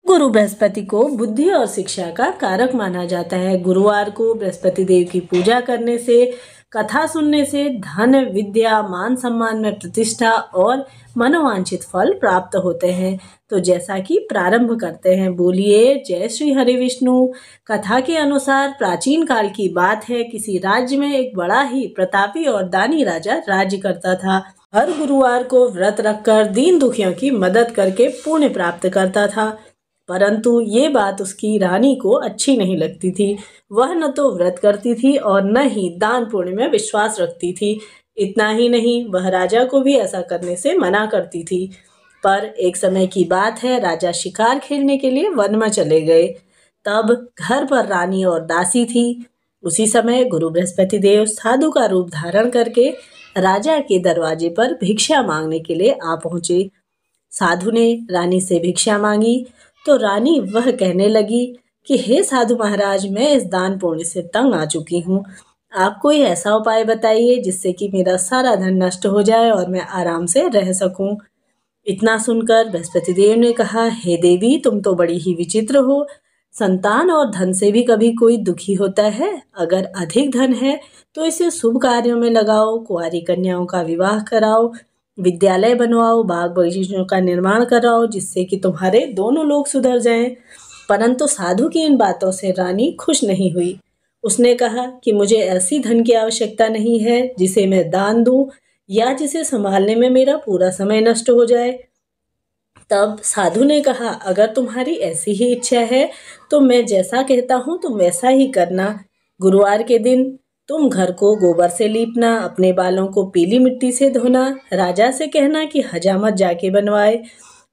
गुरु बृहस्पति को बुद्धि और शिक्षा का कारक माना जाता है। गुरुवार को बृहस्पति देव की पूजा करने से, कथा सुनने से धन, विद्या, मान सम्मान में प्रतिष्ठा और मनोवांछित फल प्राप्त होते हैं। तो जैसा कि प्रारंभ करते हैं, बोलिए जय श्री हरि विष्णु। कथा के अनुसार प्राचीन काल की बात है, किसी राज्य में एक बड़ा ही प्रतापी और दानी राजा राज्य करता था। हर गुरुवार को व्रत रखकर दीन दुखियों की मदद करके पुण्य प्राप्त करता था। परंतु ये बात उसकी रानी को अच्छी नहीं लगती थी। वह न तो व्रत करती थी और न ही दान पुण्य में विश्वास रखती थी। इतना ही नहीं, वह राजा को भी ऐसा करने से मना करती थी। पर एक समय की बात है, राजा शिकार खेलने के लिए वन में चले गए। तब घर पर रानी और दासी थी। उसी समय गुरु बृहस्पति देव साधु का रूप धारण करके राजा के दरवाजे पर भिक्षा मांगने के लिए आ पहुंचे। साधु ने रानी से भिक्षा मांगी तो रानी वह कहने लगी कि हे साधु महाराज, मैं इस दान पुण्य से तंग आ चुकी हूँ। आप कोई ऐसा उपाय बताइए जिससे कि मेरा सारा धन नष्ट हो जाए और मैं आराम से रह सकूं। इतना सुनकर बृहस्पति देव ने कहा, हे देवी, तुम तो बड़ी ही विचित्र हो। संतान और धन से भी कभी कोई दुखी होता है? अगर अधिक धन है तो इसे शुभ कार्यों में लगाओ, कुंवारी कन्याओं का विवाह कराओ, विद्यालय बनवाओ, बाग बगीचों का निर्माण कराओ, जिससे कि तुम्हारे दोनों लोग सुधर जाएं। परंतु साधु की इन बातों से रानी खुश नहीं हुई। उसने कहा कि मुझे ऐसी धन की आवश्यकता नहीं है जिसे मैं दान दूं या जिसे संभालने में मेरा पूरा समय नष्ट हो जाए। तब साधु ने कहा, अगर तुम्हारी ऐसी ही इच्छा है तो मैं जैसा कहता हूँ तुम वैसा ही करना। गुरुवार के दिन तुम घर को गोबर से लीपना, अपने बालों को पीली मिट्टी से धोना, राजा से कहना कि हजामत जाके बनवाए,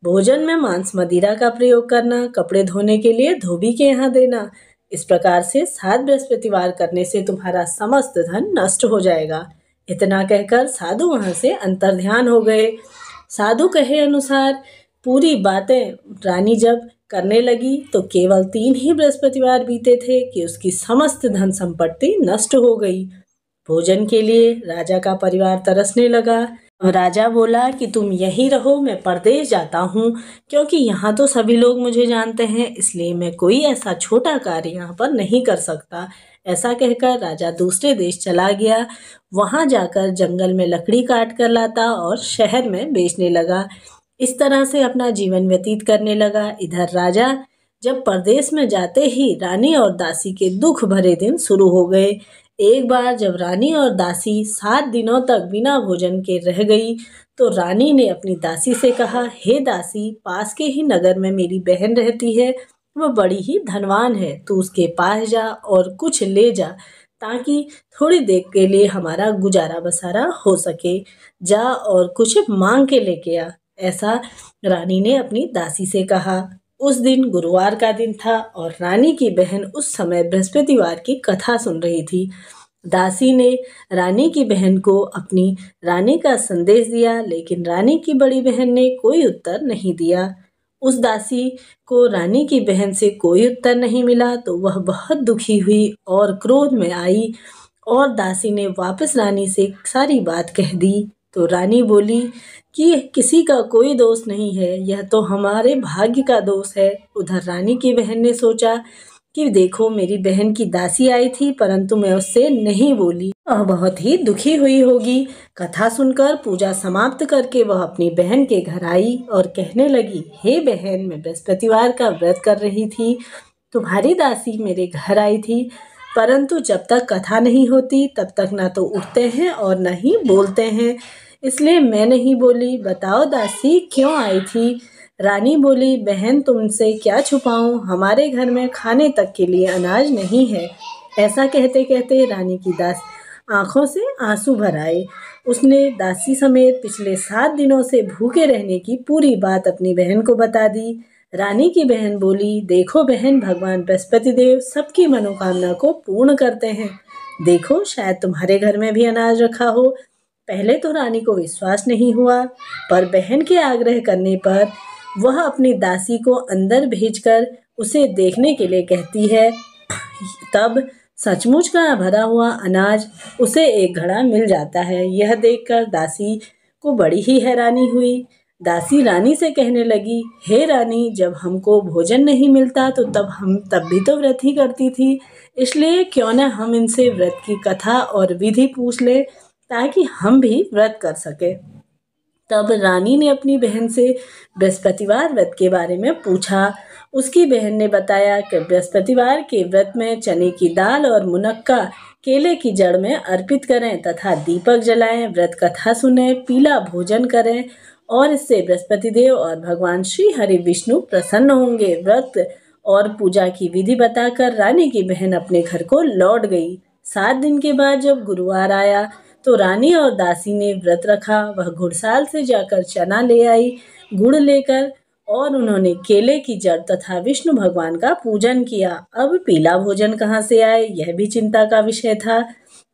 भोजन में मांस मदिरा का प्रयोग करना, कपड़े धोने के लिए धोबी के यहाँ देना। इस प्रकार से 7 बृहस्पतिवार करने से तुम्हारा समस्त धन नष्ट हो जाएगा। इतना कहकर साधु वहां से अंतर्ध्यान हो गए। साधु कहे अनुसार पूरी बातें रानी जब करने लगी तो केवल 3 ही बृहस्पतिवार बीते थे कि उसकी समस्त धन संपत्ति नष्ट हो गई। भोजन के लिए राजा का परिवार तरसने लगा। राजा बोला कि तुम यहीं रहो, मैं परदेश जाता हूँ, क्योंकि यहाँ तो सभी लोग मुझे जानते हैं, इसलिए मैं कोई ऐसा छोटा कार्य यहाँ पर नहीं कर सकता। ऐसा कहकर राजा दूसरे देश चला गया। वहाँ जाकर जंगल में लकड़ी काट कर लाता और शहर में बेचने लगा। इस तरह से अपना जीवन व्यतीत करने लगा। इधर राजा जब परदेश में जाते ही रानी और दासी के दुख भरे दिन शुरू हो गए। एक बार जब रानी और दासी 7 दिनों तक बिना भोजन के रह गई तो रानी ने अपनी दासी से कहा, हे दासी, पास के ही नगर में मेरी बहन रहती है, वह बड़ी ही धनवान है, तू उसके पास जा और कुछ ले जा ताकि थोड़ी देर के लिए हमारा गुजारा बसारा हो सके। जा और कुछ मांग के लेके आ। ऐसा रानी ने अपनी दासी से कहा। उस दिन गुरुवार का दिन था और रानी की बहन उस समय बृहस्पतिवार की कथा सुन रही थी। दासी ने रानी की बहन को अपनी रानी का संदेश दिया, लेकिन रानी की बड़ी बहन ने कोई उत्तर नहीं दिया। उस दासी को रानी की बहन से कोई उत्तर नहीं मिला तो वह बहुत दुखी हुई और क्रोध में आई और दासी ने वापस रानी से सारी बात कह दी। तो रानी बोली कि किसी का कोई दोष नहीं है, यह तो हमारे भाग्य का दोष है। उधर रानी की बहन ने सोचा कि देखो, मेरी बहन की दासी आई थी परंतु मैं उससे नहीं बोली, वह बहुत ही दुखी हुई होगी। कथा सुनकर पूजा समाप्त करके वह अपनी बहन के घर आई और कहने लगी, हे बहन, मैं बृहस्पतिवार का व्रत कर रही थी, तुम्हारी दासी मेरे घर आई थी, परंतु जब तक कथा नहीं होती तब तक ना तो उठते हैं और न ही बोलते हैं, इसलिए मैं नहीं बोली। बताओ दासी, क्यों आई थी? रानी बोली, बहन, तुमसे क्या छुपाऊं, हमारे घर में खाने तक के लिए अनाज नहीं है। ऐसा कहते कहते रानी की दास आंखों से आंसू भर आए। उसने दासी समेत पिछले 7 दिनों से भूखे रहने की पूरी बात अपनी बहन को बता दी। रानी की बहन बोली, देखो बहन, भगवान बृहस्पति देव सबकी मनोकामना को पूर्ण करते हैं। देखो, शायद तुम्हारे घर में भी अनाज रखा हो। पहले तो रानी को विश्वास नहीं हुआ, पर बहन के आग्रह करने पर वह अपनी दासी को अंदर भेजकर उसे देखने के लिए कहती है। तब सचमुच का भरा हुआ अनाज उसे एक घड़ा मिल जाता है। यह देखकर दासी को बड़ी ही हैरानी हुई। दासी रानी से कहने लगी, हे रानी, जब हमको भोजन नहीं मिलता तो तब भी तो व्रत ही करती थी, इसलिए क्यों न हम इनसे व्रत की कथा और विधि पूछ ले ताकि हम भी व्रत कर सके। तब रानी ने अपनी बहन से बृहस्पतिवार व्रत के बारे में पूछा। उसकी बहन ने बताया कि बृहस्पतिवार के व्रत में चने की दाल और मुनक्का केले की जड़ में अर्पित करें तथा दीपक जलाएं, व्रत कथा सुने, पीला भोजन करें और इससे बृहस्पति देव और भगवान श्री हरि विष्णु प्रसन्न होंगे। व्रत और पूजा की विधि बताकर रानी की बहन अपने घर को लौट गई। 7 दिन के बाद जब गुरुवार आया तो रानी और दासी ने व्रत रखा। वह घुड़साल से जाकर चना ले आई, गुड़ लेकर, और उन्होंने केले की जड़ तथा विष्णु भगवान का पूजन किया। अब पीला भोजन कहाँ से आए, यह भी चिंता का विषय था।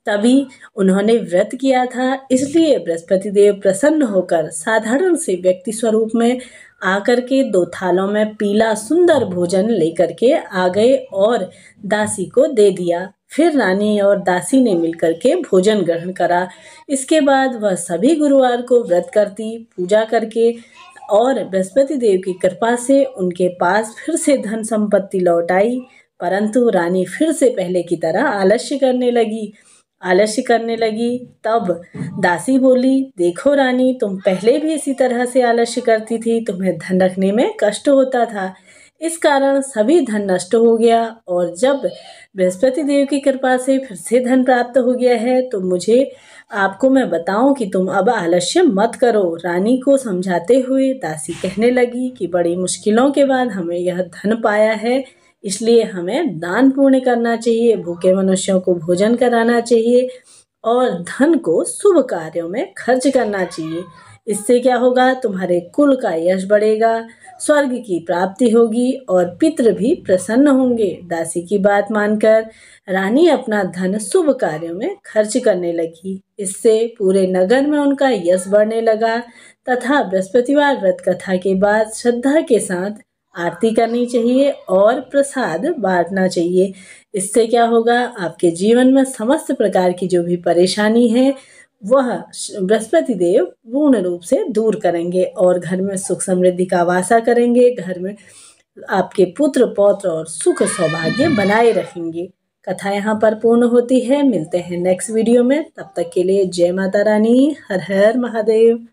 तभी उन्होंने व्रत किया था, इसलिए बृहस्पति देव प्रसन्न होकर साधारण से व्यक्ति स्वरूप में आकर के 2 थालों में पीला सुंदर भोजन लेकर के आ गए और दासी को दे दिया। फिर रानी और दासी ने मिलकर के भोजन ग्रहण करा। इसके बाद वह सभी गुरुवार को व्रत करती, पूजा करके, और बृहस्पति देव की कृपा से उनके पास फिर से धन संपत्ति लौट आई। परंतु रानी फिर से पहले की तरह आलस्य करने लगी। तब दासी बोली, देखो रानी, तुम पहले भी इसी तरह से आलस्य करती थी, तुम्हें धन रखने में कष्ट होता था, इस कारण सभी धन नष्ट हो गया, और जब बृहस्पति देव की कृपा से फिर से धन प्राप्त हो गया है तो मुझे आपको मैं बताऊं कि तुम अब आलस्य मत करो। रानी को समझाते हुए दासी कहने लगी कि बड़ी मुश्किलों के बाद हमें यह धन पाया है, इसलिए हमें दान पुण्य करना चाहिए, भूखे मनुष्यों को भोजन कराना चाहिए और धन को शुभ कार्यों में खर्च करना चाहिए। इससे क्या होगा, तुम्हारे कुल का यश बढ़ेगा, स्वर्ग की प्राप्ति होगी और पितृ भी प्रसन्न होंगे। दासी की बात मानकर रानी अपना धन शुभ कार्यों में खर्च करने लगी। इससे पूरे नगर में उनका यश बढ़ने लगा तथा बृहस्पतिवार व्रत कथा के बाद श्रद्धा के साथ आरती करनी चाहिए और प्रसाद बांटना चाहिए। इससे क्या होगा, आपके जीवन में समस्त प्रकार की जो भी परेशानी है वह बृहस्पति देव पूर्ण रूप से दूर करेंगे और घर में सुख समृद्धि का वासा करेंगे। घर में आपके पुत्र पौत्र और सुख सौभाग्य बनाए रखेंगे। कथा यहाँ पर पूर्ण होती है। मिलते हैं नेक्स्ट वीडियो में, तब तक के लिए जय माता रानी, हर हर महादेव।